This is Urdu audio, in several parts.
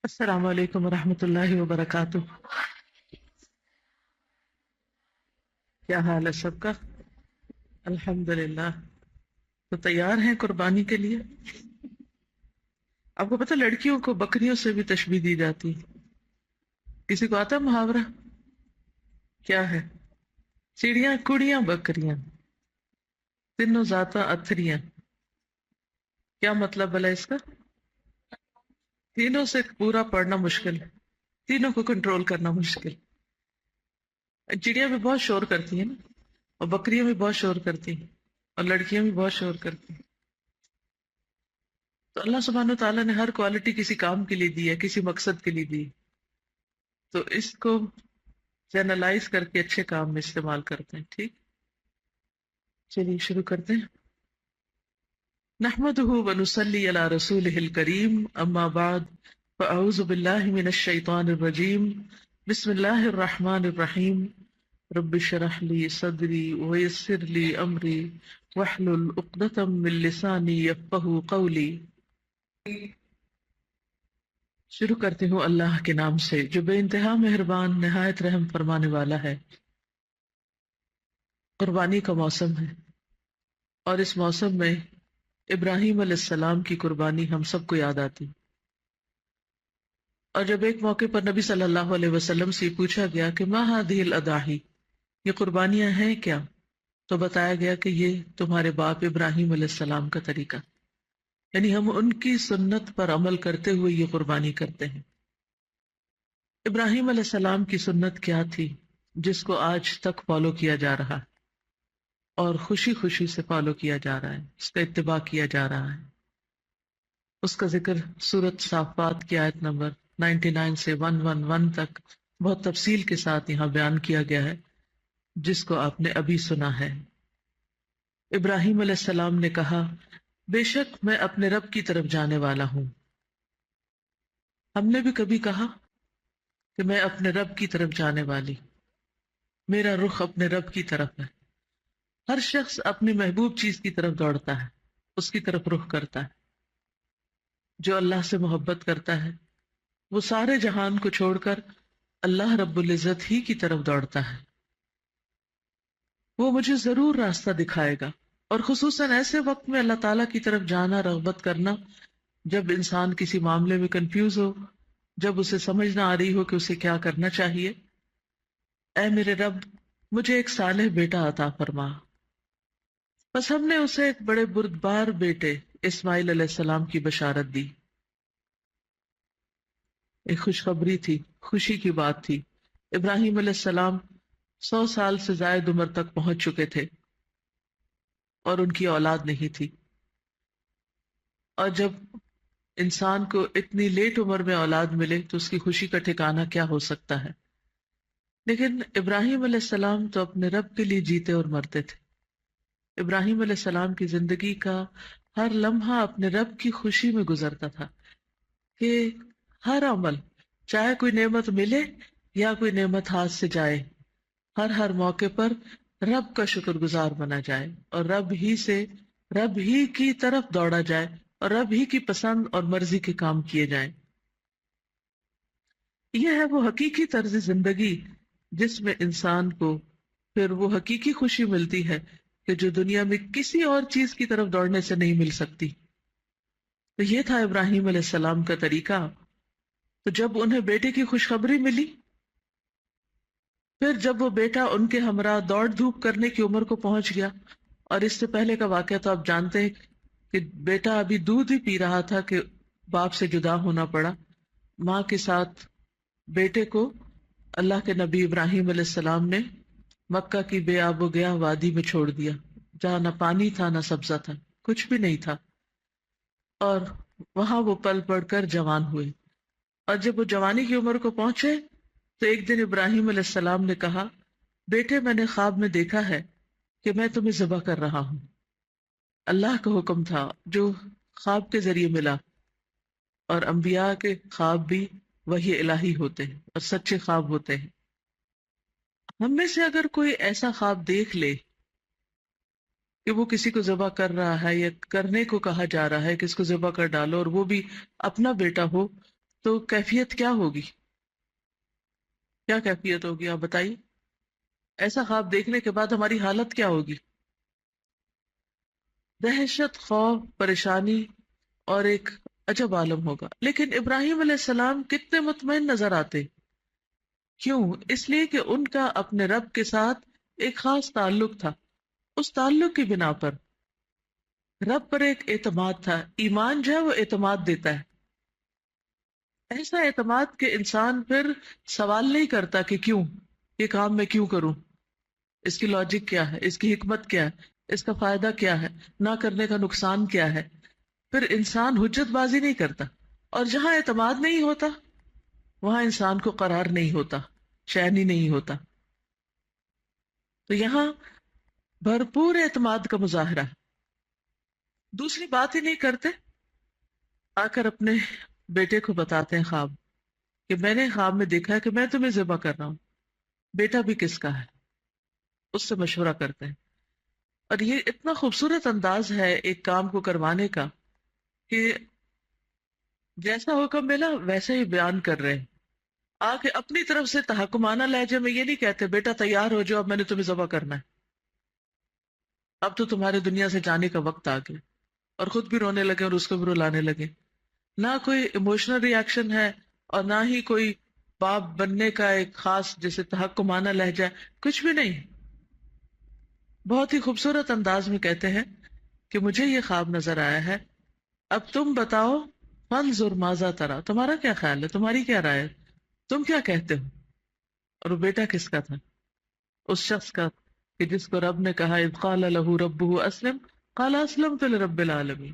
السلام علیکم ورحمۃ اللہ وبرکاتہ۔ کیا حال ہے سب کا؟ الحمد للہ۔ تو تیار ہیں قربانی کے لیے؟ آپ کو پتہ لڑکیوں کو بکریوں سے بھی تشبیہ دی جاتی ہے۔ کسی کو آتا ہے محاورہ؟ کیا ہے؟ چڑیاں کڑیاں بکریاں تینوں ذاتاں اتھریاں، کیا مطلب بلا اس کا؟ تینوں سے پورا پڑھنا مشکل ہے، تینوں کو کنٹرول کرنا مشکل۔ چڑیاں بھی بہت شور کرتی ہیں نا، اور بکریاں بھی بہت شور کرتی ہیں، اور لڑکیاں بھی بہت شور کرتی ہیں۔ تو اللہ سبحانہ وتعالیٰ نے ہر کوالٹی کسی کام کے لیے دی ہے، کسی مقصد کے لیے دی ہے۔ تو اس کو جنرلائز کر کے اچھے کام میں استعمال کرتے ہیں۔ ٹھیک، چلیے شروع کرتے ہیں۔ نحمده ونصلي على رسوله الكريم، اما بعد فاعوذ بالله من الشيطان الرجيم، بسم الله الرحمن الرحيم، رب اشرح لي صدري ويسر لي امري واحلل عقدة من لساني يفقهوا قولي۔ شروع کرتی ہوں اللہ کے نام سے جو بے انتہا مہربان نہایت رحم فرمانے والا ہے۔ قربانی کا موسم ہے، اور اس موسم میں ابراہیم علیہ السلام کی قربانی ہم سب کو یاد آتی۔ اور جب ایک موقع پر نبی صلی اللہ علیہ وسلم سے پوچھا گیا کہ ما ہذہ الاضاحی، یہ قربانیاں ہیں کیا، تو بتایا گیا کہ یہ تمہارے باپ ابراہیم علیہ السلام کا طریقہ، یعنی ہم ان کی سنت پر عمل کرتے ہوئے یہ قربانی کرتے ہیں۔ ابراہیم علیہ السلام کی سنت کیا تھی جس کو آج تک فالو کیا جا رہا ہے، اور خوشی خوشی سے فالو کیا جا رہا ہے، اس کا اتباع کیا جا رہا ہے؟ اس کا ذکر سورۃ صافات کی آیت نمبر 99 سے 111 تک بہت تفصیل کے ساتھ یہاں بیان کیا گیا ہے، جس کو آپ نے ابھی سنا ہے۔ ابراہیم علیہ السلام نے کہا، بے شک میں اپنے رب کی طرف جانے والا ہوں۔ ہم نے بھی کبھی کہا کہ میں اپنے رب کی طرف جانے والی، میرا رخ اپنے رب کی طرف ہے۔ ہر شخص اپنی محبوب چیز کی طرف دوڑتا ہے، اس کی طرف رخ کرتا ہے۔ جو اللہ سے محبت کرتا ہے وہ سارے جہان کو چھوڑ کر اللہ رب العزت ہی کی طرف دوڑتا ہے۔ وہ مجھے ضرور راستہ دکھائے گا، اور خصوصاً ایسے وقت میں اللہ تعالیٰ کی طرف جانا رغبت کرنا جب انسان کسی معاملے میں کنفیوز ہو، جب اسے سمجھ نہ آ رہی ہو کہ اسے کیا کرنا چاہیے۔ اے میرے رب، مجھے ایک صالح بیٹا عطا فرما۔ بس ہم نے اسے ایک بڑے بردبار بیٹے اسماعیل علیہ السلام کی بشارت دی۔ ایک خوشخبری تھی، خوشی کی بات تھی۔ ابراہیم علیہ السلام 100 سال سے زائد عمر تک پہنچ چکے تھے، اور ان کی اولاد نہیں تھی۔ اور جب انسان کو اتنی لیٹ عمر میں اولاد ملے تو اس کی خوشی کا ٹھکانہ کیا ہو سکتا ہے؟ لیکن ابراہیم علیہ السلام تو اپنے رب کے لیے جیتے اور مرتے تھے۔ ابراہیم علیہ السلام کی زندگی کا ہر لمحہ اپنے رب کی خوشی میں گزرتا تھا، کہ ہر عمل، چاہے کوئی نعمت ملے یا کوئی نعمت ہاتھ سے جائے، ہر موقع پر رب کا شکر گزار بنا جائے، اور رب ہی کی طرف دوڑا جائے، اور رب ہی کی پسند اور مرضی کے کام کیے جائیں۔ یہ ہے وہ حقیقی طرز زندگی جس میں انسان کو پھر وہ حقیقی خوشی ملتی ہے کہ جو دنیا میں کسی اور چیز کی طرف دوڑنے سے نہیں مل سکتی۔ تو یہ تھا ابراہیم علیہ السلام کا طریقہ۔ تو جب انہیں بیٹے کی خوشخبری ملی، پھر جب وہ بیٹا ان کے ہمراہ دوڑ دھوپ کرنے کی عمر کو پہنچ گیا، اور اس سے پہلے کا واقعہ تو آپ جانتے ہیں کہ بیٹا ابھی دودھ ہی پی رہا تھا کہ باپ سے جدا ہونا پڑا۔ ماں کے ساتھ بیٹے کو اللہ کے نبی ابراہیم علیہ السلام نے مکہ کی بے آب و گیا وادی میں چھوڑ دیا، جہاں نہ پانی تھا نہ سبزہ تھا، کچھ بھی نہیں تھا، اور وہاں وہ پل پڑھ کر جوان ہوئے۔ اور جب وہ جوانی کی عمر کو پہنچے تو ایک دن ابراہیم علیہ السلام نے کہا، بیٹے میں نے خواب میں دیکھا ہے کہ میں تمہیں ذبح کر رہا ہوں۔ اللہ کا حکم تھا جو خواب کے ذریعے ملا، اور انبیاء کے خواب بھی وحی الہی ہوتے ہیں اور سچے خواب ہوتے ہیں۔ ہم میں سے اگر کوئی ایسا خواب دیکھ لے کہ وہ کسی کو ذبح کر رہا ہے یا کرنے کو کہا جا رہا ہے کہ اس کو ذبح کر ڈالو، اور وہ بھی اپنا بیٹا ہو، تو کیفیت کیا ہوگی؟ کیا کیفیت ہوگی آپ بتائیے؟ ایسا خواب دیکھنے کے بعد ہماری حالت کیا ہوگی؟ دہشت، خوف، پریشانی اور ایک عجب عالم ہوگا. لیکن ابراہیم علیہ السلام کتنے مطمئن نظر آتے. کیوں؟ اس لیے کہ ان کا اپنے رب کے ساتھ ایک خاص تعلق تھا. اس تعلق کی بنا پر رب پر ایک اعتماد تھا. ایمان جو ہے وہ اعتماد دیتا ہے. ایسا اعتماد کہ انسان پھر سوال نہیں کرتا کہ کیوں یہ کام میں کیوں کروں، اس کی لاجک کیا ہے، اس کی حکمت کیا ہے، اس کا فائدہ کیا ہے، نہ کرنے کا نقصان کیا ہے. پھر انسان حجت بازی نہیں کرتا. اور جہاں اعتماد نہیں ہوتا وہاں انسان کو قرار نہیں ہوتا، چین ہی نہیں ہوتا. تو یہاں بھرپور اعتماد کا مظاہرہ ہے. دوسری بات ہی نہیں کرتے، آ کر اپنے بیٹے کو بتاتے ہیں خواب کہ میں نے خواب میں دیکھا ہے کہ میں تمہیں ذبح کر رہا ہوں، بیٹا بھی کس کا ہے. اس سے مشورہ کرتے ہیں. اور یہ اتنا خوبصورت انداز ہے ایک کام کو کروانے کا کہ جیسا حکم ملا ویسے ہی بیان کر رہے ہیں. آ کے اپنی طرف سے تحکمانہ لہجے میں یہ نہیں کہتے بیٹا تیار ہو جاؤ، اب میں نے تمہیں ذبح کرنا ہے، اب تو تمہارے دنیا سے جانے کا وقت آ گیا. اور خود بھی رونے لگے اور اس کو بھی رلانے لگے. نہ کوئی ایموشنل ری ایکشن ہے اور نہ ہی کوئی باپ بننے کا ایک خاص جیسے تحکمانہ لہجہ ہے، کچھ بھی نہیں. بہت ہی خوبصورت انداز میں کہتے ہیں کہ مجھے یہ خواب نظر آیا ہے، اب تم بتاؤ، فانظر ماذا ترى، تمہارا کیا خیال ہے، تمہاری کیا رائے ہے، تم کیا کہتے ہو. اور وہ بیٹا کس کا تھا؟ اس شخص کا کہ جس کو رب نے کہا اذ قال له ربه اسلم قال اسلمت لرب العالمین،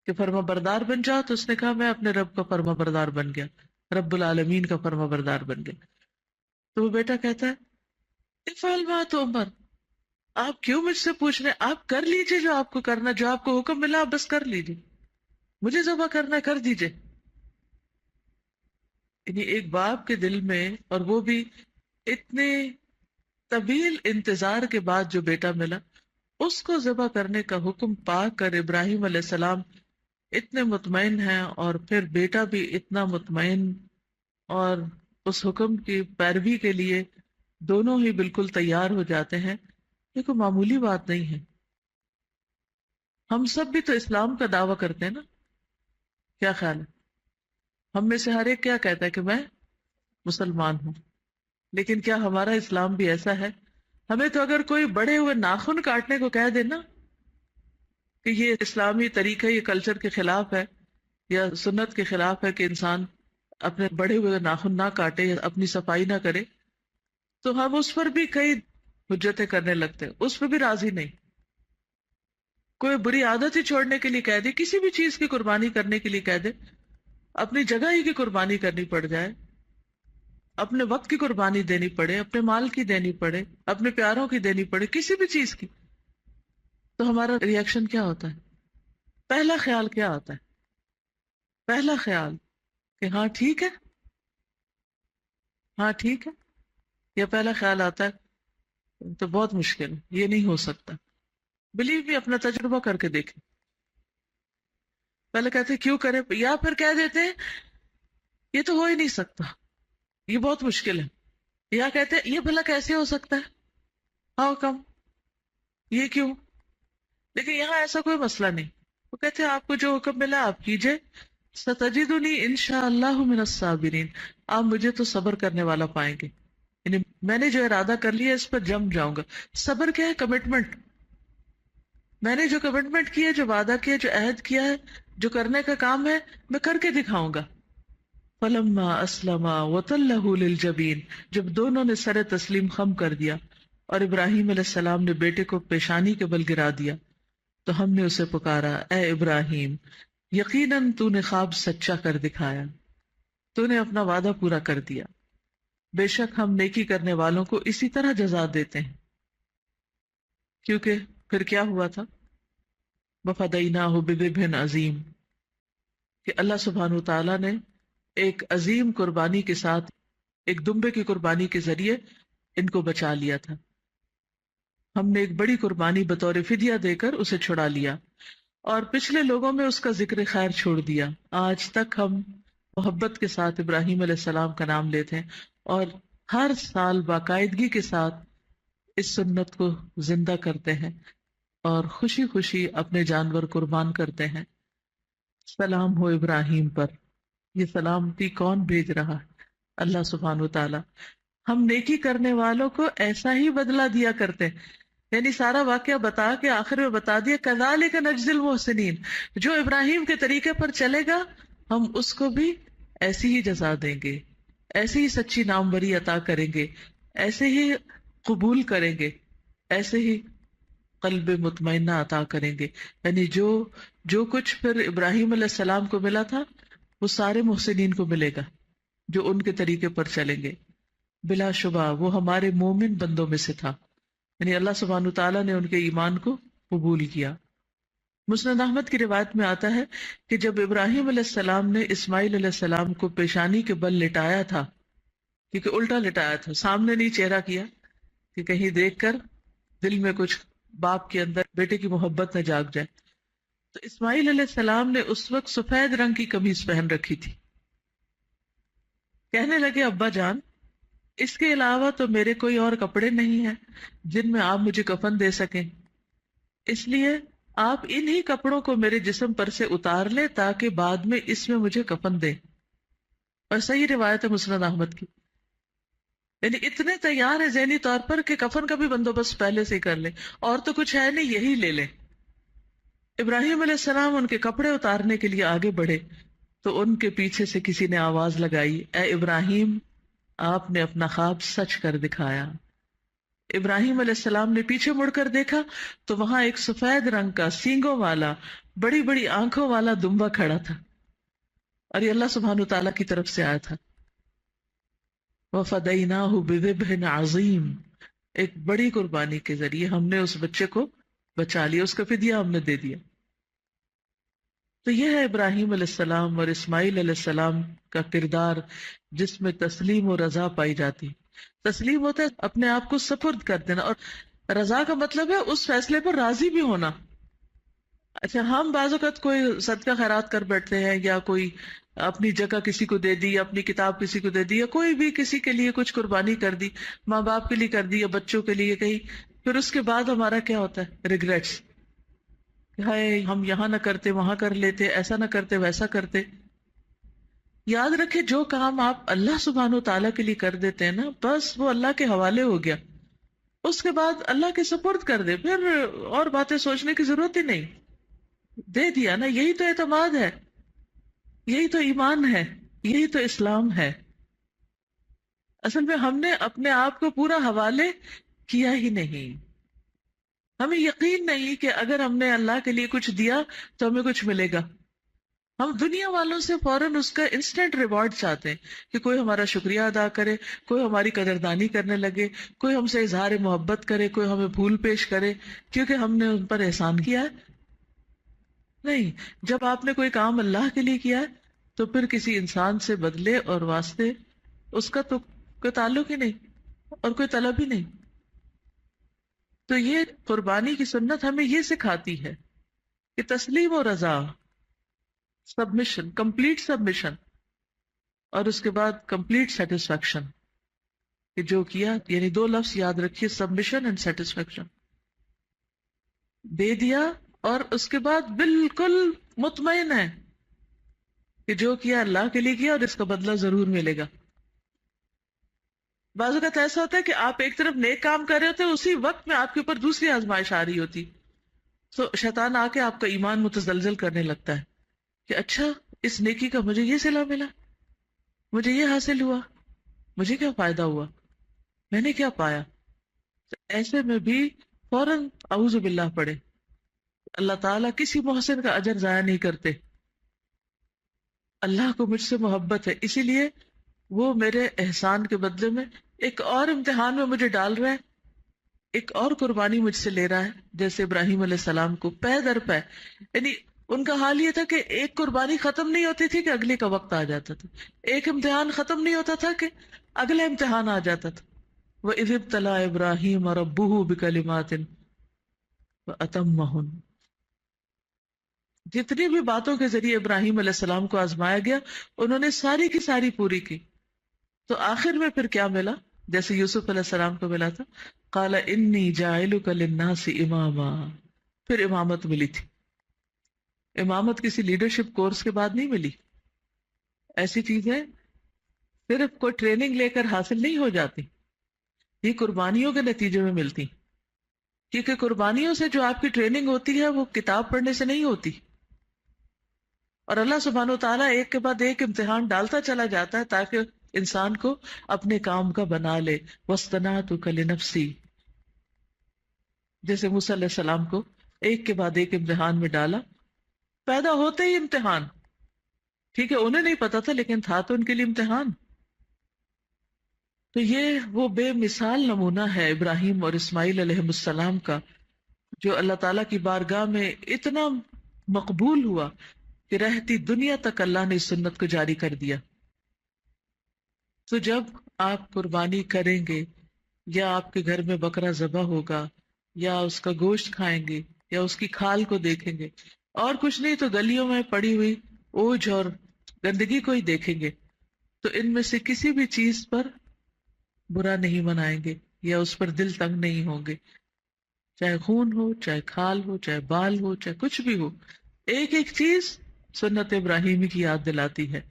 کہ فرما بردار بن جاؤ، تو اس نے کہا میں اپنے رب کا فرما بردار بن گیا، رب العالمین کا فرما بردار بن گیا. تو وہ بیٹا کہتا ہے افعل ما تؤمر، آپ کیوں مجھ سے پوچھ رہے ہیں، آپ کر لیجئے جو آپ کو کرنا، جو آپ کو حکم ملا آپ بس کر لیجئے، مجھے ذبح کرنا کر دیجئے. یعنی ایک باپ کے دل میں، اور وہ بھی اتنے طویل انتظار کے بعد جو بیٹا ملا، اس کو ذبح کرنے کا حکم پا کر ابراہیم علیہ السلام اتنے مطمئن ہیں، اور پھر بیٹا بھی اتنا مطمئن، اور اس حکم کی پیروی کے لیے دونوں ہی بالکل تیار ہو جاتے ہیں. یہ کوئی معمولی بات نہیں ہے. ہم سب بھی تو اسلام کا دعویٰ کرتے ہیں نا، کیا خیال ہے؟ ہم میں سے ہر ایک کیا کہتا ہے کہ میں مسلمان ہوں، لیکن کیا ہمارا اسلام بھی ایسا ہے؟ ہمیں تو اگر کوئی بڑے ہوئے ناخن کاٹنے کو کہہ دے نا کہ یہ اسلامی طریقہ، یہ کلچر کے خلاف ہے یا سنت کے خلاف ہے کہ انسان اپنے بڑے ہوئے ناخن نہ کاٹے یا اپنی صفائی نہ کرے، تو ہم اس پر بھی کئی حجتیں کرنے لگتے ہیں، اس پہ بھی راضی نہیں. کوئی بری عادت ہی چھوڑنے کے لیے کہہ دے، کسی بھی چیز کی قربانی کرنے کے لیے کہہ دے، اپنی جگہ ہی کی قربانی کرنی پڑ جائے، اپنے وقت کی قربانی دینی پڑے، اپنے مال کی دینی پڑے، اپنے پیاروں کی دینی پڑے، کسی بھی چیز کی، تو ہمارا ری ایکشن کیا ہوتا ہے؟ پہلا خیال کیا آتا ہے؟ پہلا خیال کہ ہاں ٹھیک ہے، ہاں ٹھیک ہے. یہ پہلا خیال آتا ہے تو بہت مشکل ہے، یہ نہیں ہو سکتا. بلیو بھی اپنا تجربہ کر کے دیکھیں. پہلے کہتے کیوں کرے، یا پھر کہہ دیتے ہیں یہ تو ہو ہی نہیں سکتا، یہ بہت مشکل ہے، یا کہتے ہیں یہ بھلا کیسے ہو سکتا ہے، ہاؤ کم، یہ کیوں. لیکن یہاں ایسا کوئی مسئلہ نہیں. وہ کہتے ہیں آپ کو جو حکم ملا آپ کیجئے، ستجدنی انشاءاللہ من الصابرین، آپ مجھے تو صبر کرنے والا پائیں گے. یعنی میں نے جو ارادہ کر لیا اس پر جم جاؤں گا. صبر کیا ہے؟ کمٹمنٹ. میں نے جو کمٹمنٹ کی ہے، جو وعدہ کیا، جو عہد کیا ہے، جو کرنے کا کام ہے، میں کر کے دکھاؤں گا. فلما اسلما وتلہ للجبین، جب دونوں نے سر تسلیم خم کر دیا اور ابراہیم علیہ السلام نے بیٹے کو پیشانی کے بل گرا دیا، تو ہم نے اسے پکارا اے ابراہیم، یقیناً تو نے خواب سچا کر دکھایا، تو نے اپنا وعدہ پورا کر دیا، بے شک ہم نیکی کرنے والوں کو اسی طرح جزا دیتے ہیں. کیونکہ پھر کیا ہوا تھا؟ وفدیناہ بذبح عظیم، کہ اللہ سبحانہ وتعالیٰ نے ایک عظیم قربانی کے ساتھ، ایک دمبے کی قربانی کے ذریعے ان کو بچا لیا تھا. ہم نے ایک بڑی قربانی بطور فدیہ دے کر اسے چھڑا لیا، اور پچھلے لوگوں میں اس کا ذکر خیر چھوڑ دیا. آج تک ہم محبت کے ساتھ ابراہیم علیہ السلام کا نام لیتے ہیں، اور ہر سال باقاعدگی کے ساتھ اس سنت کو زندہ کرتے ہیں اور خوشی خوشی اپنے جانور قربان کرتے ہیں۔ سلام ہو ابراہیم پر، یہ سلامتی کون بھیج رہا ہے؟ اللہ سبحانہ وتعالی۔ ہم نیکی کرنے والوں کو ایسا ہی بدلہ دیا کرتے ہیں، یعنی سارا واقعہ بتا کے آخر میں بتا دیا کذالک نجزی المحسنین، جو ابراہیم کے طریقے پر چلے گا ہم اس کو بھی ایسی ہی جزا دیں گے، ایسی ہی سچی ناموری عطا کریں گے، ایسے ہی قبول کریں گے، ایسے ہی قلب مطمئنہ عطا کریں گے۔ یعنی جو کچھ پھر ابراہیم علیہ السلام کو ملا تھا وہ سارے محسنین کو ملے گا جو ان کے طریقے پر چلیں گے۔ بلا شبہ وہ ہمارے مومن بندوں میں سے تھا، یعنی اللہ سبحانہ تعالیٰ نے ان کے ایمان کو قبول کیا۔ مسند احمد کی روایت میں آتا ہے کہ جب ابراہیم علیہ السلام نے اسماعیل علیہ السلام کو پیشانی کے بل لٹایا تھا، کیونکہ الٹا لٹایا تھا، سامنے نہیں چہرہ کیا کہ کہیں دیکھ کر دل میں کچھ باپ کے اندر بیٹے کی محبت نہ جاگ جائے، تو اسماعیل علیہ السلام نے اس وقت سفید رنگ کی قمیص پہن رکھی تھی۔ کہنے لگے ابا جان، اس کے علاوہ تو میرے کوئی اور کپڑے نہیں ہیں جن میں آپ مجھے کفن دے سکیں، اس لیے آپ انہی کپڑوں کو میرے جسم پر سے اتار لیں تاکہ بعد میں اس میں مجھے کفن دیں۔ اور صحیح روایت ہے مسند احمد کی، یعنی اتنے تیار ہے ذہنی طور پر کہ کفن کا بھی بندوبست پہلے سے ہی کر لیں، اور تو کچھ ہے نہیں، یہی لے لیں۔ ابراہیم علیہ السلام ان کے کپڑے اتارنے کے لیے آگے بڑھے تو ان کے پیچھے سے کسی نے آواز لگائی، اے ابراہیم، آپ نے اپنا خواب سچ کر دکھایا۔ ابراہیم علیہ السلام نے پیچھے مڑ کر دیکھا تو وہاں ایک سفید رنگ کا سینگوں والا بڑی بڑی آنکھوں والا دمبا کھڑا تھا، اور یہ اللہ سبحانہ تعالیٰ کی طرف سے آیا تھا۔ وَفَدَيْنَاهُ بِذِبْحٍ عَظِيمٍ، ایک بڑی قربانی کے ذریعے ہم نے اس بچے کو بچا لیا، اس کا فدیہ ہم نے دے دیا۔ تو یہ ہے ابراہیم علیہ السلام اور اسماعیل علیہ السلام کا کردار جس میں تسلیم و رضا پائی جاتی۔ تسلیم ہوتا ہے اپنے آپ کو سپرد کر دینا، اور رضا کا مطلب ہے اس فیصلے پر راضی بھی ہونا۔ اچھا، ہم بعض اوقات کوئی صدقہ خیرات کر بیٹھتے ہیں، یا کوئی اپنی جگہ کسی کو دے دی، اپنی کتاب کسی کو دے دی، یا کوئی بھی کسی کے لیے کچھ قربانی کر دی، ماں باپ کے لیے کر دی یا بچوں کے لیے کہیں، پھر اس کے بعد ہمارا کیا ہوتا ہے؟ ریگریٹس، ہائے ہم یہاں نہ کرتے وہاں کر لیتے، ایسا نہ کرتے ویسا کرتے۔ یاد رکھے جو کام آپ اللہ سبحانہ تعالیٰ کے لیے کر دیتے ہیں نا، بس وہ اللہ کے حوالے ہو گیا، اس کے بعد اللہ کے سپرد کر دے، پھر اور باتیں سوچنے کی ضرورت ہی نہیں، دے دیا نا۔ یہی تو اعتماد ہے، یہی تو ایمان ہے، یہی تو اسلام ہے۔ اصل میں ہم نے اپنے آپ کو پورا حوالے کیا ہی نہیں، ہمیں یقین نہیں کہ اگر ہم نے اللہ کے لیے کچھ دیا تو ہمیں کچھ ملے گا۔ ہم دنیا والوں سے فوراً اس کا انسٹنٹ ریوارڈ چاہتے ہیں کہ کوئی ہمارا شکریہ ادا کرے، کوئی ہماری قدردانی کرنے لگے، کوئی ہم سے اظہار محبت کرے، کوئی ہمیں پھول پیش کرے کیونکہ ہم نے ان پر احسان کیا ہے۔ نہیں، جب آپ نے کوئی کام اللہ کے لیے کیا ہے تو پھر کسی انسان سے بدلے اور واسطے اس کا تو کوئی تعلق ہی نہیں اور کوئی طلب ہی نہیں۔ تو یہ قربانی کی سنت ہمیں یہ سکھاتی ہے کہ تسلیم و رضا، سبمیشن، کمپلیٹ سبمیشن، اور اس کے بعد کمپلیٹ سیٹسفیکشن، کہ جو کیا، یعنی دو لفظ یاد رکھیے، سبمیشن اینڈ سیٹسفیکشن۔ دے دیا اور اس کے بعد بالکل مطمئن ہے کہ جو کیا اللہ کے لیے کیا اور اس کا بدلہ ضرور ملے گا۔ بعض اوقات ایسا ہوتا ہے کہ آپ ایک طرف نیک کام کر رہے ہوتے ہیں، اسی وقت میں آپ کے اوپر دوسری آزمائش آ رہی ہوتی، تو شیطان آ کے آپ کا ایمان متزلزل کرنے لگتا ہے کہ اچھا اس نیکی کا مجھے یہ صلہ ملا، مجھے یہ حاصل ہوا، مجھے کیا فائدہ ہوا، میں نے کیا پایا۔ تو ایسے میں بھی فوراً اعوذ باللہ پڑھے۔ اللہ تعالیٰ کسی محسن کا اجر ضائع نہیں کرتے، اللہ کو مجھ سے محبت ہے، اسی لیے وہ میرے احسان کے بدلے میں ایک اور امتحان میں مجھے ڈال رہا ہے، ایک اور قربانی مجھ سے لے رہا ہے، جیسے ابراہیم علیہ السلام کو پے در پے، یعنی ان کا حال یہ تھا کہ ایک قربانی ختم نہیں ہوتی تھی کہ اگلے کا وقت آ جاتا تھا، ایک امتحان ختم نہیں ہوتا تھا کہ اگلا امتحان آ جاتا تھا۔ وَإِذِ ابْتَلَىٰ إِبْرَاهِيمَ رَبُّهُ بِكَلِمَاتٍ فَأَتَمَّهُنَّ۔ جتنی بھی باتوں کے ذریعے ابراہیم علیہ السلام کو آزمایا گیا انہوں نے ساری کی ساری پوری کی. تو آخر میں پھر کیا ملا؟ جیسے یوسف علیہ السلام کو ملا تھا، قال انی جاعلک للناس اماما، پھر امامت ملی تھی. امامت کسی لیڈرشپ کورس کے بعد نہیں ملی. ایسی چیزیں صرف کوئی ٹریننگ لے کر حاصل نہیں ہو جاتی، یہ قربانیوں کے نتیجے میں ملتی. کیونکہ قربانیوں سے جو آپ کی ٹریننگ ہوتی ہے وہ کتاب پڑھنے سے نہیں ہوتی. اور اللہ سبحانہ و تعالیٰ ایک کے بعد ایک امتحان ڈالتا چلا جاتا ہے تاکہ انسان کو اپنے کام کا بنا لے. وَاصْطَنَعْتُكَ لِنَفْسِي، جیسے موسیٰ علیہ السلام کو ایک کے بعد ایک امتحان میں ڈالا. پیدا ہوتے ہی امتحان، ٹھیک ہے انہیں نہیں پتا تھا لیکن تھا تو ان کے لیے امتحان. تو یہ وہ بے مثال نمونہ ہے ابراہیم اور اسماعیل علیہ السلام کا، جو اللہ تعالیٰ کی بارگاہ میں اتنا مقبول ہوا کہ رہتی دنیا تک اللہ نے اس سنت کو جاری کر دیا. تو جب آپ قربانی کریں گے یا آپ کے گھر میں بکرا ذبح ہوگا یا اس کا گوشت کھائیں گے یا اس کی کھال کو دیکھیں گے اور کچھ نہیں تو گلیوں میں پڑی ہوئی اوجھ اور گندگی کو ہی دیکھیں گے، تو ان میں سے کسی بھی چیز پر برا نہیں منائیں گے یا اس پر دل تنگ نہیں ہوں گے. چاہے خون ہو، چاہے کھال ہو، چاہے بال ہو، چاہے کچھ بھی ہو، ایک ایک چیز سنت ابراہیمی کی یاد دلاتی ہے.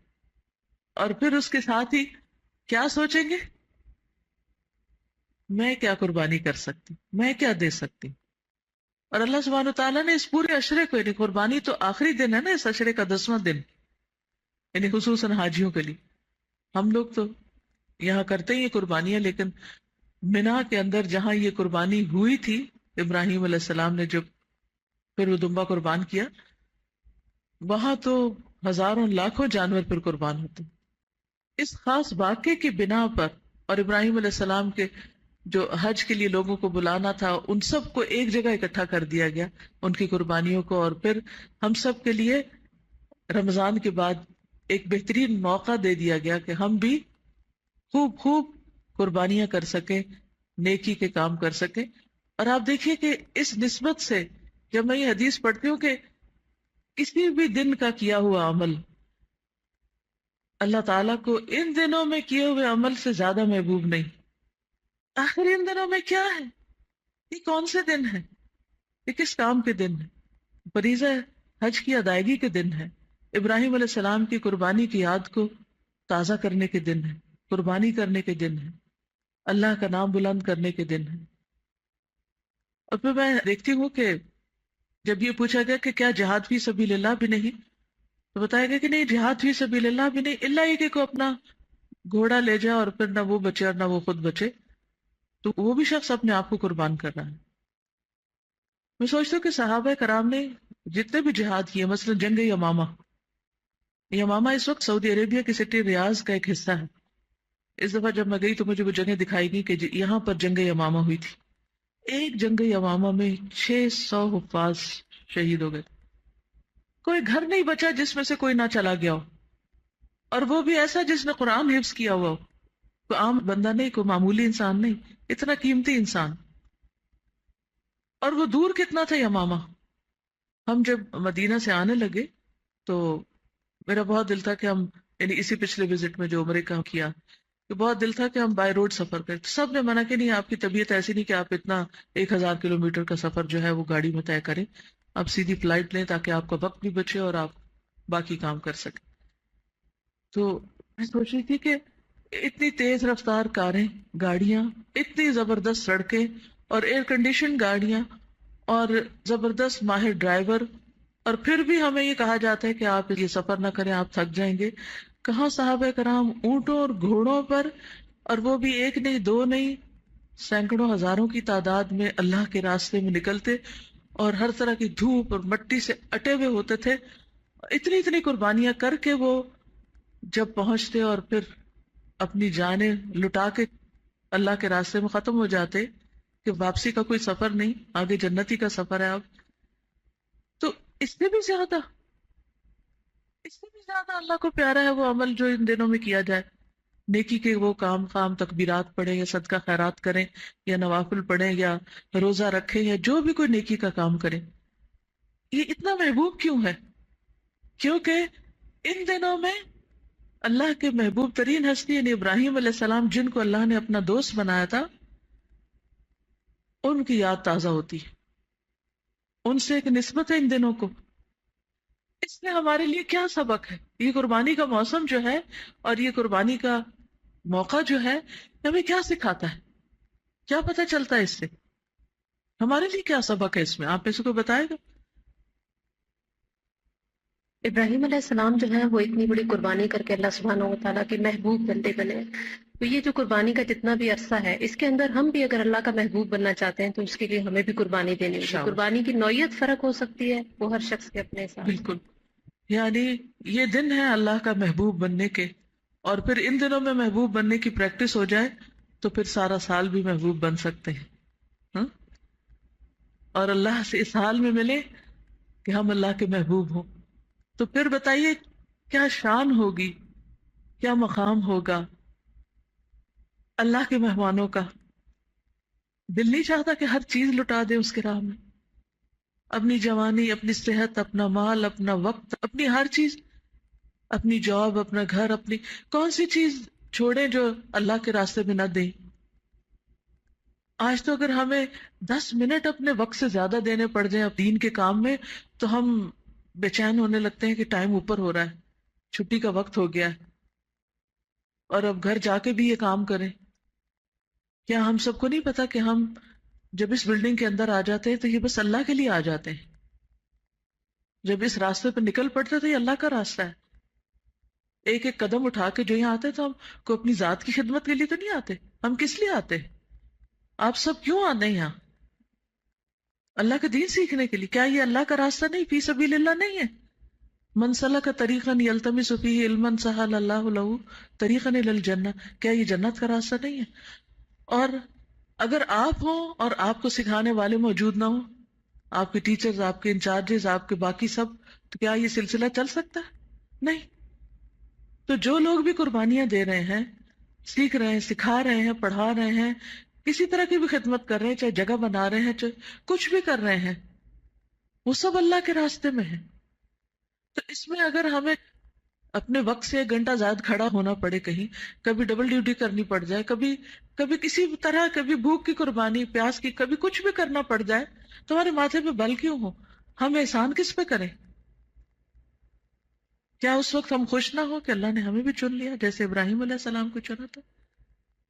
اور پھر اس کے ساتھ ہی کیا سوچیں گے؟ میں کیا قربانی کر سکتی، میں کیا دے سکتی. اور اللہ سبحانہ و تعالیٰ نے اس پورے عشرے کو، یعنی قربانی تو آخری دن ہے نا اس عشرے کا 10واں دن، یعنی خصوصاً حاجیوں کے لیے. ہم لوگ تو یہاں کرتے ہی یہ قربانیاں، لیکن منا کے اندر جہاں یہ قربانی ہوئی تھی ابراہیم علیہ السلام نے جب پھر وہ دمبا قربان کیا، وہاں تو ہزاروں لاکھوں جانور پھر قربان ہوتے. اس خاص واقعے کی بنا پر اور ابراہیم علیہ السلام کے جو حج کے لیے لوگوں کو بلانا تھا ان سب کو ایک جگہ اکٹھا کر دیا گیا، ان کی قربانیوں کو. اور پھر ہم سب کے لیے رمضان کے بعد ایک بہترین موقع دے دیا گیا کہ ہم بھی خوب خوب قربانیاں کر سکیں، نیکی کے کام کر سکیں. اور آپ دیکھیے کہ اس نسبت سے جب میں یہ حدیث پڑھتی ہوں کہ کسی بھی دن کا کیا ہوا عمل اللہ تعالیٰ کو ان دنوں میں کیے ہوئے عمل سے زیادہ محبوب نہیں. آخر ان دنوں میں کیا ہے؟ یہ کون سے دن ہے؟ یہ کس کام کے دن ہے؟ فریضہ حج کی ادائیگی کے دن ہے، ابراہیم علیہ السلام کی قربانی کی یاد کو تازہ کرنے کے دن ہے، قربانی کرنے کے دن ہے، اللہ کا نام بلند کرنے کے دن ہے. اور پھر میں دیکھتی ہوں کہ جب یہ پوچھا گیا کہ کیا جہاد فی سبیل اللہ بھی نہیں، تو بتایا گیا کہ نہیں، جہاد فی سبیل اللہ بھی نہیں، اللہ یہ کہ کوئی اپنا گھوڑا لے جائے اور پھر نہ وہ بچے اور نہ وہ خود بچے، تو وہ بھی شخص اپنے آپ کو قربان کر رہا ہے. میں سوچتا ہوں کہ صحابہ کرام نے جتنے بھی جہاد کیے، مثلا جنگ یمامہ، یمامہ اس وقت سعودی عربیہ کی سٹی ریاض کا ایک حصہ ہے. اس دفعہ جب میں گئی تو مجھے وہ جگہ دکھائی گئی کہ یہاں پر جنگ یمامہ ہوئی تھی. ایک جنگ یمامہ میں 600 حفاظ شہید ہو گئے. کوئی گھر نہیں بچا جس میں سے کوئی نہ چلا گیا ہو، اور وہ بھی ایسا جس نے قرآن حفظ کیا ہوا ہو. کوئی عام بندہ نہیں، کوئی معمولی انسان نہیں، اتنا قیمتی انسان. اور وہ دور کتنا تھا یمامہ. ہم جب مدینہ سے آنے لگے تو میرا بہت دل تھا کہ ہم، یعنی اسی پچھلے وزٹ میں جو عمرے کا کیا، کہ بہت دل تھا کہ ہم بائی روڈ سفر کریں. سب نے منع کہ نہیں، آپ کی طبیعت ایسی نہیں کہ آپ اتنا 1000 کلومیٹر کا سفر جو ہے وہ گاڑی میں طے کریں، آپ سیدھی فلائٹ لیں تاکہ آپ کا وقت بھی بچے اور آپ باقی کام کر سکیں. تو میں سوچ رہی تھی کہ اتنی تیز رفتار کاریں، گاڑیاں، اتنی زبردست سڑکیں اور ایئر کنڈیشن گاڑیاں اور زبردست ماہر ڈرائیور، اور پھر بھی ہمیں یہ کہا جاتا ہے کہ آپ یہ سفر نہ کریں، آپ تھک جائیں گے. کہاں صحابہ کرام اونٹوں اور گھوڑوں پر، اور وہ بھی ایک نہیں دو نہیں، سینکڑوں ہزاروں کی تعداد میں اللہ کے راستے میں نکلتے اور ہر طرح کی دھوپ اور مٹی سے اٹے ہوئے ہوتے تھے. اتنی اتنی قربانیاں کر کے وہ جب پہنچتے اور پھر اپنی جانیں لٹا کے اللہ کے راستے میں ختم ہو جاتے کہ واپسی کا کوئی سفر نہیں، آگے جنتی کا سفر ہے. اب تو اس سے بھی زیادہ، اس سے بھی زیادہ اللہ کو پیارا ہے وہ عمل جو ان دنوں میں کیا جائے. نیکی کے وہ کام خام، تکبیرات پڑھیں یا صدقہ خیرات کریں یا نوافل پڑھیں یا روزہ رکھیں یا جو بھی کوئی نیکی کا کام کریں. یہ اتنا محبوب کیوں ہے؟ کیونکہ ان دنوں میں اللہ کے محبوب ترین ہستی یعنی ابراہیم علیہ السلام جن کو اللہ نے اپنا دوست بنایا تھا، ان کی یاد تازہ ہوتی ہے، ان سے ایک نسبت ہے ان دنوں کو۔ اس میں ہمارے لیے کیا سبق ہے؟ یہ قربانی کا موسم جو ہے اور یہ قربانی کا موقع جو ہے ہمیں کیا سکھاتا ہے؟ کیا پتہ چلتا ہے اس سے؟ ہمارے لیے کیا سبق ہے اس میں؟ آپ میں سے کوئی بتائے گا؟ ابراہیم علیہ السلام جو ہے وہ اتنی بڑی قربانی کر کے اللہ سبحانہ و تعالیٰ کے محبوب بندے بنے، تو یہ جو قربانی کا جتنا بھی عرصہ ہے اس کے اندر ہم بھی اگر اللہ کا محبوب بننا چاہتے ہیں تو اس کے لیے ہمیں بھی قربانی دینی ہوگی۔ انشاءاللہ قربانی کی نوعیت فرق ہو سکتی ہے، وہ ہر شخص کے اپنے حساب سے۔ بالکل، یعنی یہ دن ہے اللہ کا محبوب بننے کے، اور پھر ان دنوں میں محبوب بننے کی پریکٹس ہو جائے تو پھر سارا سال بھی محبوب بن سکتے ہیں، ہاں؟ اور اللہ سے اس حال میں ملے کہ ہم اللہ کے محبوب ہوں، تو پھر بتائیے کیا شان ہوگی، کیا مقام ہوگا اللہ کے مہمانوں کا۔ دل نہیں چاہتا کہ ہر چیز لٹا دے اس کے راہ میں، اپنی جوانی، اپنی صحت، اپنا مال، اپنا وقت، اپنی ہر چیز، اپنی جاب، اپنا گھر، اپنی کون سی چیز چھوڑیں جو اللہ کے راستے میں نہ دیں۔ آج تو اگر ہمیں 10 منٹ اپنے وقت سے زیادہ دینے پڑ جائیں اب دین کے کام میں تو ہم بے چین ہونے لگتے ہیں کہ ٹائم اوپر ہو رہا ہے، چھٹی کا وقت ہو گیا ہے، اور اب گھر جا کے بھی یہ کام کریں۔ کیا ہم سب کو نہیں پتا کہ ہم جب اس بلڈنگ کے اندر آ جاتے ہیں تو یہ بس اللہ کے لیے آ جاتے ہیں، جب اس راستے پہ نکل پڑتے تو یہ اللہ کا راستہ ہے۔ ایک ایک قدم اٹھا کے جو یہاں آتے تو ہم کو اپنی ذات کی خدمت کے لیے تو نہیں آتے، ہم کس لیے آتے ہیں؟ آپ سب کیوں آتے ہیں یہاں؟ اللہ کا دین سیکھنے کے لیے۔ کیا یہ اللہ کا راستہ نہیں، فی سبیل اللہ نہیں ہے؟ من سلک طریقا یلتمس فیہ علما سہل اللہ لہ طریقا الی الجنہ، کیا یہ جنت کا راستہ نہیں ہے؟ اور اگر آپ ہوں اور آپ کو سکھانے والے موجود نہ ہوں، آپ کے ٹیچرز، آپ کے انچارجز، آپ کے باقی سب، تو کیا یہ سلسلہ چل سکتا ہے؟ نہیں۔ تو جو لوگ بھی قربانیاں دے رہے ہیں، سیکھ رہے ہیں، سکھا رہے ہیں، پڑھا رہے ہیں، کسی طرح کی بھی خدمت کر رہے ہیں، چاہے جگہ بنا رہے ہیں، چاہے کچھ بھی کر رہے ہیں، وہ سب اللہ کے راستے میں ہے۔ تو اس میں اگر ہمیں اپنے وقت سے 1 گھنٹہ زائد کھڑا ہونا پڑے، کہیں کبھی ڈبل ڈیوٹی کرنی پڑ جائے، کبھی کبھی کسی طرح، کبھی بھوک کی قربانی، پیاس کی، کبھی کچھ بھی کرنا پڑ جائے، تمہارے ماتھے پہ بل کیوں ہو؟ ہم احسان کس پہ کریں؟ کیا اس وقت ہم خوش نہ ہو کہ اللہ نے ہمیں بھی چن لیا جیسے ابراہیم علیہ السلام کو چنا تھا،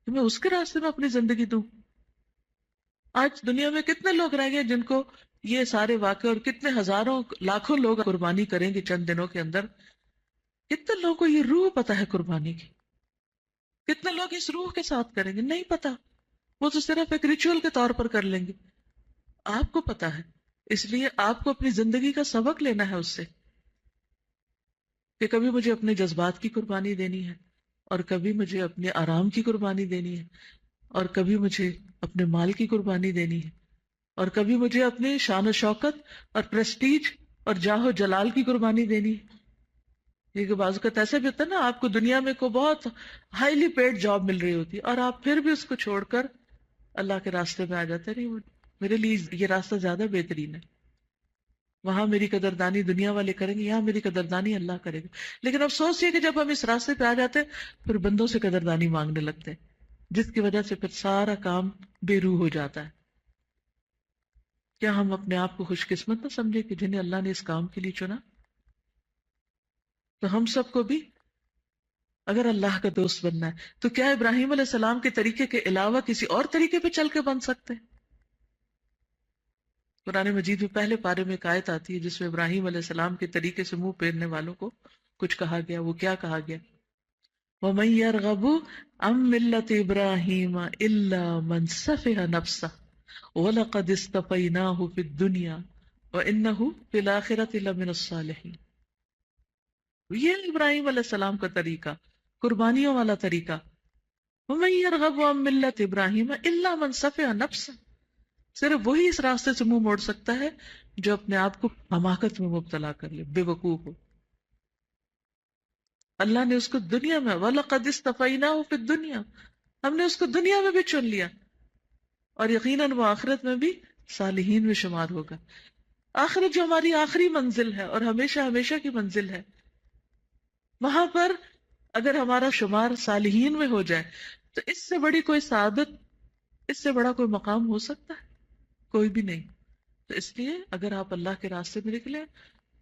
کہ میں اس کے راستے میں اپنی زندگی دوں؟ آج دنیا میں کتنے لوگ رہ گئے جن کو یہ سارے واقعے، اور کتنے ہزاروں لاکھوں لوگ قربانی کریں گے چند دنوں کے اندر، کتنے لوگوں کو یہ روح پتہ ہے قربانی کی؟ کتنے لوگ اس روح کے ساتھ کریں گے؟ نہیں پتا، وہ تو صرف ایک ریچول کے طور پر کر لیں گے۔ آپ کو پتا ہے، اس لیے آپ کو اپنی زندگی کا سبق لینا ہے اس سے، کہ کبھی مجھے اپنے جذبات کی قربانی دینی ہے، اور کبھی مجھے اپنے آرام کی قربانی دینی ہے، اور کبھی مجھے اپنے مال کی قربانی دینی ہے، اور کبھی مجھے اپنی شان و شوکت اور پریسٹیج اور جاہ و جلال کی قربانی دینی ہے۔ یہ کہ بعض اوقات ایسا بھی ہوتا ہے نا، آپ کو دنیا میں کو بہت ہائیلی پیڈ جاب مل رہی ہوتی ہے اور آپ پھر بھی اس کو چھوڑ کر اللہ کے راستے میں آ جاتے ہیں، نہیں میرے لیے یہ راستہ زیادہ بہترین ہے، وہاں میری قدردانی دنیا والے کریں گے، یہاں میری قدردانی اللہ کرے گا۔ لیکن افسوس یہ کہ جب ہم اس راستے پہ آ جاتے ہیں پھر بندوں سے قدردانی مانگنے لگتے ہیں، جس کی وجہ سے پھر سارا کام بے روح ہو جاتا ہے۔ کیا ہم اپنے آپ کو خوش قسمت نہ سمجھے کہ جنہیں اللہ نے اس کام کے لیے چنا؟ تو ہم سب کو بھی اگر اللہ کا دوست بننا ہے تو کیا ابراہیم علیہ السلام کے طریقے کے علاوہ کسی اور طریقے پہ چل کے بن سکتے ہیں؟ قرآن مجید میں پہلے پارے میں ایک آیت آتی ہے جس میں ابراہیم علیہ السلام کے طریقے سے منہ پھیرنے والوں کو کچھ کہا گیا۔ وہ کیا کہا گیا؟ وَمَن يَرْغَبُ عَن مِّلَّةِ إِبْرَاهِيمَ إِلَّا مَن سَفِهَ نَفْسَهُ وَلَقَدِ اصْطَفَيْنَاهُ فِي الدُّنْيَا وَإِنَّهُ فِي الْآخِرَةِ لَمِنَ الصَّالِحِينَ۔ یہ ابراہیم علیہ السلام کا طریقہ، قربانیوں والا طریقہ۔ وَمَن يَرْغَبُ عَن مِّلَّةِ إِبْرَاهِيمَ إِلَّا مَن سَفِهَ نَفْسَهُ، صرف وہی اس راستے سے منہ موڑ سکتا ہے جو اپنے آپ کو حماقت میں مبتلا کر لے، بے وقوف ہو۔ اللہ نے اس کو دنیا میں وَلَقَدِ اسْتَفَيْنَاهُ فِي الدُّنْيَا، ہم نے اس کو دنیا میں بھی چن لیا، اور یقیناً وہ آخرت میں بھی صالحین میں شمار ہوگا۔ آخرت جو ہماری آخری منزل ہے اور ہمیشہ ہمیشہ کی منزل ہے، وہاں پر اگر ہمارا شمار صالحین میں ہو جائے تو اس سے بڑی کوئی سعادت، اس سے بڑا کوئی مقام ہو سکتا ہے؟ کوئی بھی نہیں۔ تو اس لیے اگر آپ اللہ کے راستے میں نکلے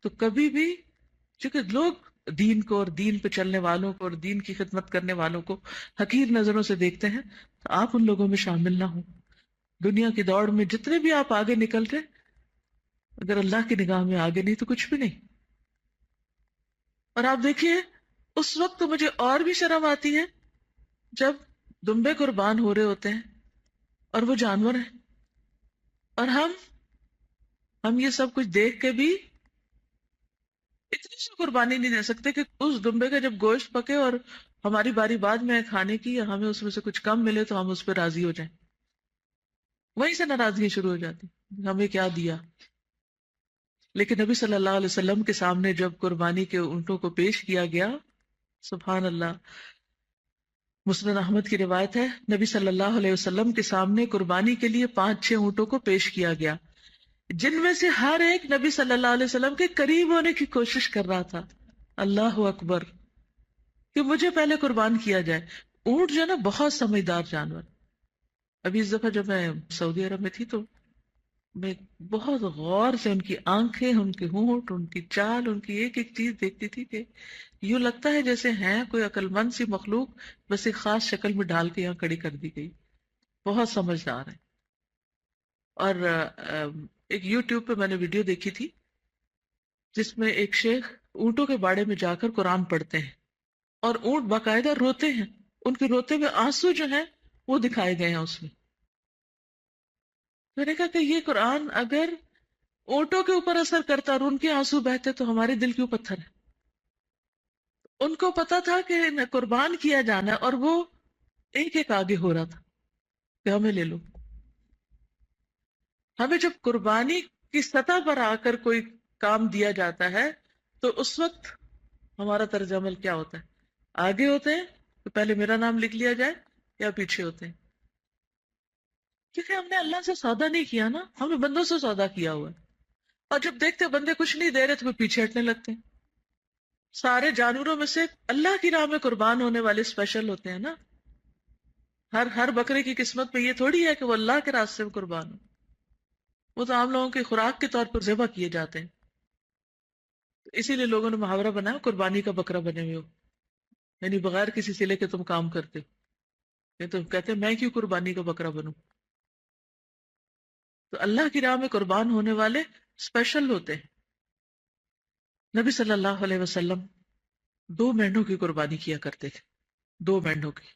تو کبھی بھی، چونکہ لوگ دین کو اور دین پہ چلنے والوں کو اور دین کی خدمت کرنے والوں کو حقیر نظروں سے دیکھتے ہیں، تو آپ ان لوگوں میں شامل نہ ہوں۔ دنیا کی دوڑ میں جتنے بھی آپ آگے نکل رہے، اگر اللہ کی نگاہ میں آگے نہیں تو کچھ بھی نہیں۔ اور آپ دیکھیے، اس وقت تو مجھے اور بھی شرم آتی ہے جب دمبے قربان ہو رہے ہوتے ہیں اور وہ جانور ہیں، اور ہم یہ سب کچھ دیکھ کے بھی اتنی سی قربانی نہیں دے سکتے کہ اس دمبے کا جب گوشت پکے اور ہماری باری بعد میں کھانے کی، یا ہمیں اس میں سے کچھ کم ملے تو ہم اس پہ راضی ہو جائیں۔ وہیں سے ناراضگی شروع ہو جاتی، ہمیں کیا دیا۔ لیکن نبی صلی اللہ علیہ وسلم کے سامنے جب قربانی کے اونٹوں کو پیش کیا گیا، سبحان اللہ، مسند احمد کی روایت ہے، نبی صلی اللہ علیہ وسلم کے سامنے قربانی کے لیے 5-6 اونٹوں کو پیش کیا گیا، جن میں سے ہر ایک نبی صلی اللہ علیہ وسلم کے قریب ہونے کی کوشش کر رہا تھا۔ اللہ اکبر، کہ مجھے پہلے قربان کیا جائے۔ اونٹ جو ہے نا بہت سمجھدار جانور۔ ابھی اس دفعہ جب میں سعودی عرب میں تھی تو میں بہت غور سے ان کی آنکھیں، ان کے ہونٹ، ان کی چال، ان کی ایک ایک چیز دیکھتی تھی کہ یوں لگتا ہے جیسے ہیں کوئی عقل مند سی مخلوق، بس ایک خاص شکل میں ڈال کے یہاں کھڑی کر دی گئی۔ بہت سمجھدار ہے۔ اور ایک یوٹیوب پہ میں نے ویڈیو دیکھی تھی جس میں ایک شیخ اونٹوں کے باڑے میں جا کر قرآن پڑھتے ہیں، اور اونٹ باقاعدہ روتے ہیں، ان کے روتے ہوئے آنسو جو ہیں وہ دکھائے گئے ہیں اس میں۔ میں نے کہا کہ یہ قرآن اگر اونٹوں کے اوپر اثر کرتا اور ان کے آنسو بہتے تو ہمارے دل کیوں پتھر ہے؟ ان کو پتا تھا کہ قربان کیا جانا ہے، اور وہ ایک ایک آگے ہو رہا تھا کہ ہمیں لے لو۔ ہمیں جب قربانی کی سطح پر آ کر کوئی کام دیا جاتا ہے تو اس وقت ہمارا طرز عمل کیا ہوتا ہے؟ آگے ہوتے ہیں تو پہلے میرا نام لکھ لیا جائے، یا پیچھے ہوتے ہیں؟ کیونکہ ہم نے اللہ سے سودا نہیں کیا نا، ہمیں بندوں سے سودا کیا ہوا ہے، اور جب دیکھتے بندے کچھ نہیں دے رہے تو وہ پیچھے ہٹنے لگتے ہیں۔ سارے جانوروں میں سے اللہ کی راہ میں قربان ہونے والے اسپیشل ہوتے ہیں نا۔ ہر بکرے کی قسمت میں یہ تھوڑی ہے کہ وہ اللہ کے راستے میں قربان ہو، وہ تو عام لوگوں کی خوراک کے طور پر ذبح کیے جاتے ہیں۔ اسی لیے لوگوں نے محاورہ بنایا قربانی کا بکرا بنے ہوئے ہو، یعنی بغیر کسی صلے کے تم کام کرتے ہو۔ یہ تو کہتے ہیں میں کیوں قربانی کا بکرا بنوں؟ تو اللہ کی راہ میں قربان ہونے والے اسپیشل ہوتے ہیں۔ نبی صلی اللہ علیہ وسلم 2 مینڈوں کی قربانی کیا کرتے تھے، 2 مینڈوں کی،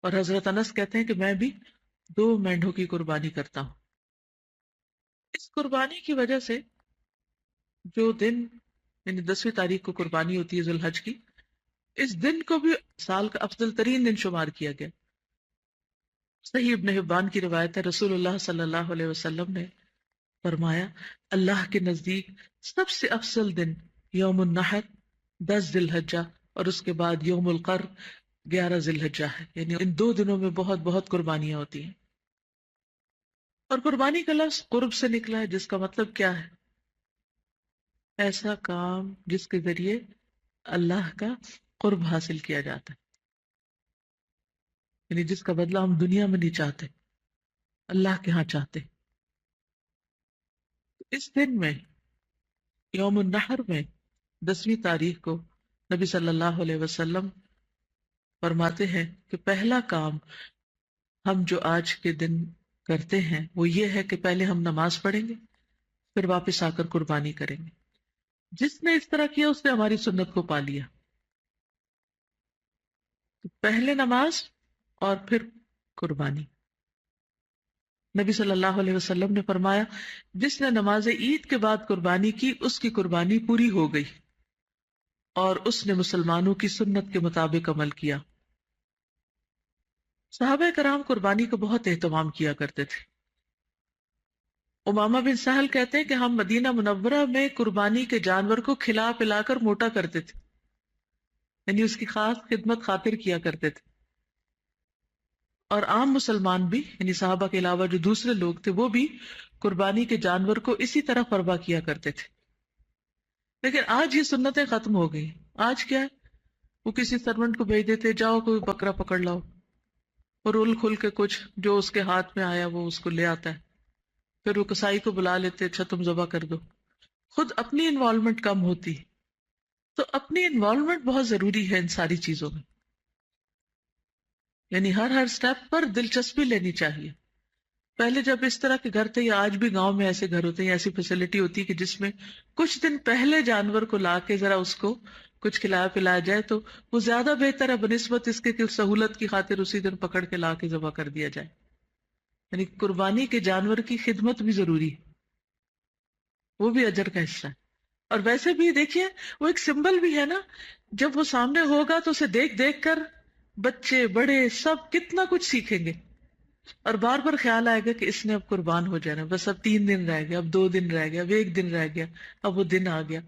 اور حضرت انس کہتے ہیں کہ میں بھی 2 مینڈوں کی قربانی کرتا ہوں۔ اس قربانی کی وجہ سے جو دن، یعنی 10ویں تاریخ کو قربانی ہوتی ہے ذی الحج کی، اس دن کو بھی سال کا افضل ترین دن شمار کیا گیا۔ صحیح ابن حبان کی روایت ہے، رسول اللہ صلی اللہ علیہ وسلم نے فرمایا، اللہ کے نزدیک سب سے افضل دن یوم النحر 10 ذی الحجہ، اور اس کے بعد یوم القر 11 ذی الحجہ ہے، یعنی ان 2 دنوں میں بہت بہت قربانیاں ہوتی ہیں۔ اور قربانی کا لفظ قرب سے نکلا ہے، جس کا مطلب کیا ہے؟ ایسا کام جس کے ذریعے اللہ کا قرب حاصل کیا جاتا ہے، یعنی جس کا بدلہ ہم دنیا میں نہیں چاہتے، اللہ کے ہاں چاہتے۔ اس دن میں، یوم النحر میں، 10ویں تاریخ کو نبی صلی اللہ علیہ وسلم فرماتے ہیں کہ پہلا کام ہم جو آج کے دن کرتے ہیں وہ یہ ہے کہ پہلے ہم نماز پڑھیں گے، پھر واپس آ کر قربانی کریں گے۔ جس نے اس طرح کیا اس نے ہماری سنت کو پا لیا۔ تو پہلے نماز اور پھر قربانی۔ نبی صلی اللہ علیہ وسلم نے فرمایا، جس نے نماز عید کے بعد قربانی کی اس کی قربانی پوری ہو گئی، اور اس نے مسلمانوں کی سنت کے مطابق عمل کیا۔ صحابہ کرام قربانی کو بہت اہتمام کیا کرتے تھے۔ امامہ بن سہل کہتے ہیں کہ ہم مدینہ منورہ میں قربانی کے جانور کو کھلا پلا کر موٹا کرتے تھے، یعنی اس کی خاص خدمت خاطر کیا کرتے تھے۔ اور عام مسلمان بھی یعنی صحابہ کے علاوہ جو دوسرے لوگ تھے وہ بھی قربانی کے جانور کو اسی طرح فربا کیا کرتے تھے. لیکن آج یہ سنتیں ختم ہو گئی. آج کیا ہے، وہ کسی سرونٹ کو بھیج دیتے، جاؤ کوئی بکرا پکڑ لاؤ، اور رول کھل کے کچھ جو اس کے ہاتھ میں آیا وہ اس کو لے آتا ہے. پھر وہ کسائی کو بلا لیتے، اچھا تم ذبح کر دو. خود اپنی انوالومنٹ کم ہوتی. تو اپنی انوالومنٹ بہت ضروری ہے ان ساری چیزوں میں، یعنی ہر سٹیپ پر دلچسپی لینی چاہیے. پہلے جب اس طرح کے گھر تھے، یا آج بھی گاؤں میں ایسے گھر ہوتے ہیں، ایسی فیسلٹی ہوتی ہے کہ جس میں کچھ دن پہلے جانور کو لا کے ذرا اس کو کچھ کھلایا پلایا جائے تو وہ زیادہ بہتر ہے بنسبت اس کے کہ سہولت کی خاطر اسی دن پکڑ کے لا کے ذبح کر دیا جائے. یعنی قربانی کے جانور کی خدمت بھی ضروری ہے، وہ بھی اجر کا حصہ ہے. اور ویسے بھی دیکھیے وہ ایک سمبل بھی ہے نا، جب وہ سامنے ہوگا تو اسے دیکھ دیکھ کر بچے بڑے سب کتنا کچھ سیکھیں گے، اور بار بار خیال آئے گا کہ اس نے اب قربان ہو جانا، بس اب 3 دن رہ گیا، اب 2 دن رہ گیا، اب 1 دن رہ گیا، اب وہ دن آ گیا.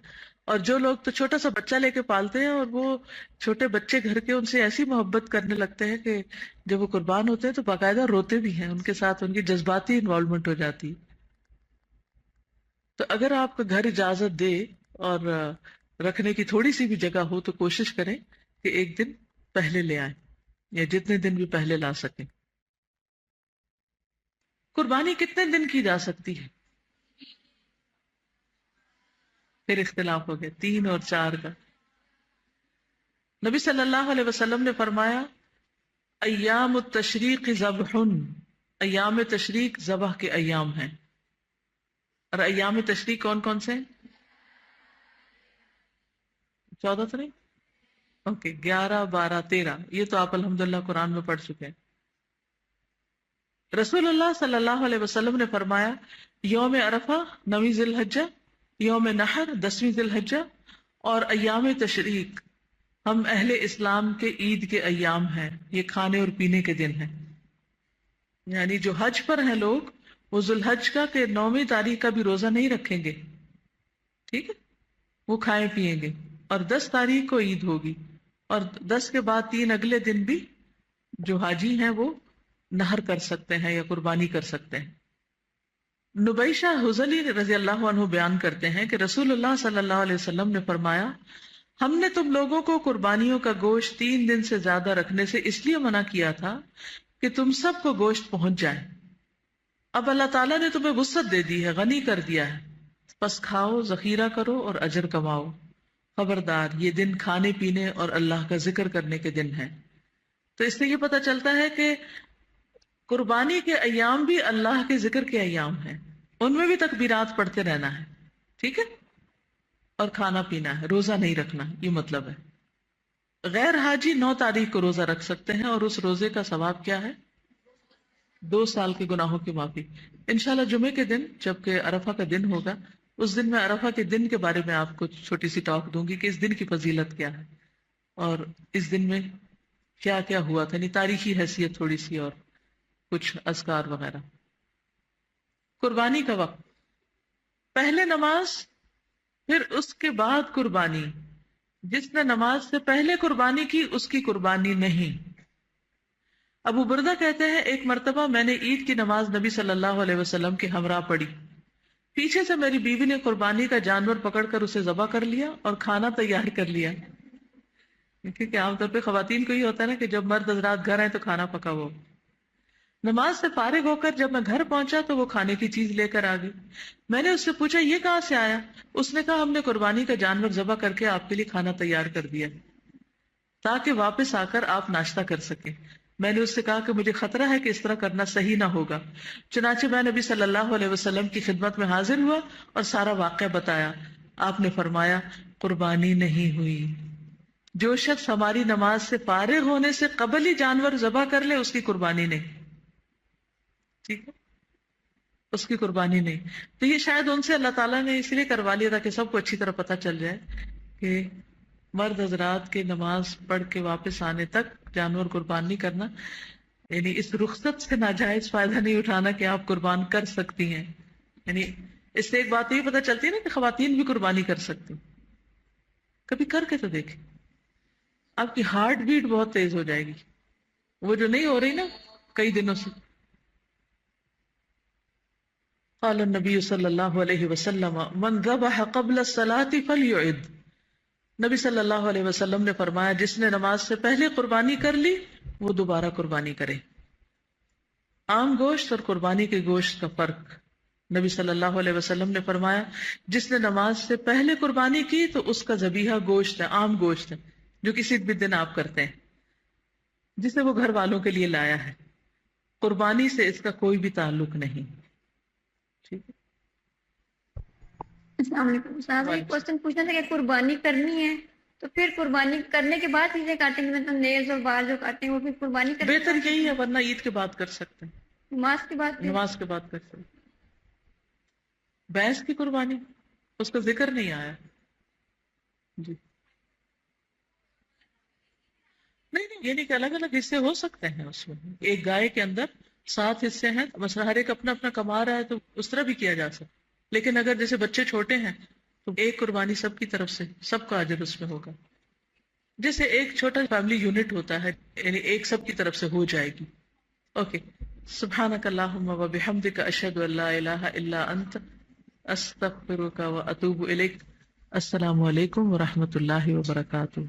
اور جو لوگ تو چھوٹا سا بچہ لے کے پالتے ہیں، اور وہ چھوٹے بچے گھر کے ان سے ایسی محبت کرنے لگتے ہیں کہ جب وہ قربان ہوتے ہیں تو باقاعدہ روتے بھی ہیں، ان کے ساتھ ان کی جذباتی انوالومنٹ ہو جاتی ہے. تو اگر آپ کا گھر اجازت دے اور رکھنے کی تھوڑی سی بھی جگہ ہو تو کوشش کریں کہ 1 دن پہلے لے آئیں، یا جتنے دن بھی پہلے لا سکیں. قربانی کتنے دن کی جا سکتی ہے؟ پھر اختلاف ہو گیا 3 اور 4 کا. نبی صلی اللہ علیہ وسلم نے فرمایا ایام التشریق ذبح، ایام تشریق ذبح کے ایام ہیں. اور ایام تشریق کون کون سے ہیں؟ 14 تو نہیں؟ اوکے، 11 12 13، یہ تو آپ الحمدللہ قرآن میں پڑھ چکے ہیں. رسول اللہ صلی اللہ علیہ وسلم نے فرمایا یوم عرفہ 9 ذی الحجہ، یوم نحر 10 ذی الحجہ، اور ایام تشریق ہم اہل اسلام کے عید کے ایام ہیں، یہ کھانے اور پینے کے دن ہیں. یعنی جو حج پر ہیں لوگ وہ ذو الحج کا کہ 9ویں تاریخ کا بھی روزہ نہیں رکھیں گے، ٹھیک ہے، وہ کھائیں پیئیں گے. اور 10 تاریخ کو عید ہوگی، اور 10 کے بعد 3 اگلے دن بھی جو حاجی ہیں وہ نہر کر سکتے ہیں یا قربانی کر سکتے ہیں. نبیشہ حزلی رضی اللہ عنہ بیان کرتے ہیں کہ رسول اللہ صلی اللہ علیہ وسلم نے فرمایا ہم نے تم لوگوں کو قربانیوں کا گوشت 3 دن سے زیادہ رکھنے سے اس لیے منع کیا تھا کہ تم سب کو گوشت پہنچ جائے. اب اللہ تعالیٰ نے تمہیں وسعت دے دی ہے، غنی کر دیا ہے، پس کھاؤ، ذخیرہ کرو اور اجر کماؤ. خبردار یہ دن کھانے پینے اور اللہ کا ذکر کرنے کے دن ہیں. تو اس سے یہ پتہ چلتا ہے کہ قربانی کے ایام بھی اللہ کے ذکر کے ایام ہیں، ان میں بھی تکبیرات پڑھتے رہنا ہے، ٹھیک ہے، اور کھانا پینا ہے، روزہ نہیں رکھنا، یہ مطلب ہے. غیر حاجی 9 تاریخ کو روزہ رکھ سکتے ہیں، اور اس روزے کا ثواب کیا ہے؟ 2 سال کے گناہوں کی معافی. انشاءاللہ جمعے کے دن جبکہ عرفہ کا دن ہوگا، اس دن میں عرفہ کے دن کے بارے میں آپ کو چھوٹی سی ٹاک دوں گی کہ اس دن کی فضیلت کیا ہے اور اس دن میں کیا کیا ہوا تھا، یعنی تاریخی حیثیت تھوڑی سی اور کچھ اذکار وغیرہ. قربانی کا وقت، پہلے نماز پھر اس کے بعد قربانی. جس نے نماز سے پہلے قربانی کی اس کی قربانی نہیں. ابو بردہ کہتے ہیں ایک مرتبہ میں نے عید کی نماز نبی صلی اللہ علیہ وسلم کے ہمراہ پڑھی. پیچھے سے میری بیوی نے قربانی کا جانور پکڑ کر اسے ذبح کر لیا اور کھانا تیار کر لیا. کیونکہ عام طور پہ خواتین کو ہی ہوتا ہے نا کہ جب مرد حضرات گھر آئے تو کھانا پکا ہو. نماز سے فارغ ہو کر جب میں گھر پہنچا تو وہ کھانے کی چیز لے کر آ گئی. میں نے اس سے پوچھا یہ کہاں سے آیا؟ اس نے کہا ہم نے قربانی کا جانور ذبح کر کے آپ کے لیے کھانا تیار کر دیا تاکہ واپس آ کر آپ ناشتہ کر سکیں. میں نے اس سے کہا کہ مجھے خطرہ ہے کہ اس طرح کرنا صحیح نہ ہوگا. چنانچہ میں نبی صلی اللہ علیہ وسلم کی خدمت میں حاضر ہوا اور سارا واقعہ بتایا. آپ نے فرمایا قربانی نہیں ہوئی. جو شخص ہماری نماز سے فارغ ہونے سے قبل ہی جانور ذبح کر لے اس کی قربانی نہیں. ٹھیک ہے، اس کی قربانی نہیں. تو یہ شاید ان سے اللہ تعالیٰ نے اس لیے کروا لیا تھا کہ سب کو اچھی طرح پتہ چل جائے کہ مرد حضرات کے نماز پڑھ کے واپس آنے تک جانور قربان نہیں کرنا، یعنی اس رخصت سے ناجائز فائدہ نہیں اٹھانا کہ آپ قربان کر سکتی ہیں. یعنی اس سے ایک بات یہ پتہ چلتی ہے نا کہ خواتین بھی قربانی کر سکتی. کبھی کر کے تو دیکھیں، آپ کی ہارٹ بیٹ بہت تیز ہو جائے گی. وہ جو نہیں ہو رہی نا کئی دنوں سے. قال النبی صلی اللہ علیہ وسلم من ذبح قبل الصلاۃ فلیعد. نبی صلی اللہ علیہ وسلم نے فرمایا جس نے نماز سے پہلے قربانی کر لی وہ دوبارہ قربانی کرے. عام گوشت اور قربانی کے گوشت کا فرق. نبی صلی اللہ علیہ وسلم نے فرمایا جس نے نماز سے پہلے قربانی کی تو اس کا ذبیحہ گوشت ہے، عام گوشت ہے جو کسی بھی دن آپ کرتے ہیں، جسے وہ گھر والوں کے لیے لایا ہے. قربانی سے اس کا کوئی بھی تعلق نہیں. ٹھیک ہے. السلام علیکم. صاحب ایک کوشچن پوچھنا تھا کہ قربانی کرنی ہے تو پھر قربانی کرنے کے بعد چیزیں کاٹیں گے، مطلب نیلز اور بال جو کاٹیں ہیں وہ پھر قربانی کرنے بہتر یہی ہے، ورنہ عید کے بعد کر سکتے ہیں، نماز کے بعد. نماز کے بعد کر سکتے ہیں. بھینس کی قربانی اس کا ذکر نہیں آیا. جی نہیں، یہ نہیں کہ الگ الگ حصے ہو سکتے ہیں اس میں. ایک گائے کے اندر 7 حصے ہیں، مثلا ہر ایک اپنا اپنا کما رہا ہے تو اس طرح بھی کیا جا سکتا. لیکن اگر جیسے بچے چھوٹے ہیں تو ایک قربانی سب کی طرف سے، سب کا اجر اس میں ہوگا. جیسے ایک چھوٹا فیملی یونٹ ہوتا ہے، یعنی ایک سب کی طرف سے ہو جائے گی. اوکے. سبحانک اللہم و بحمدک اشہد ان لا الہ الا انت استغفرک و اتوب الیک. السلام علیکم و رحمۃ اللہ وبرکاتہ.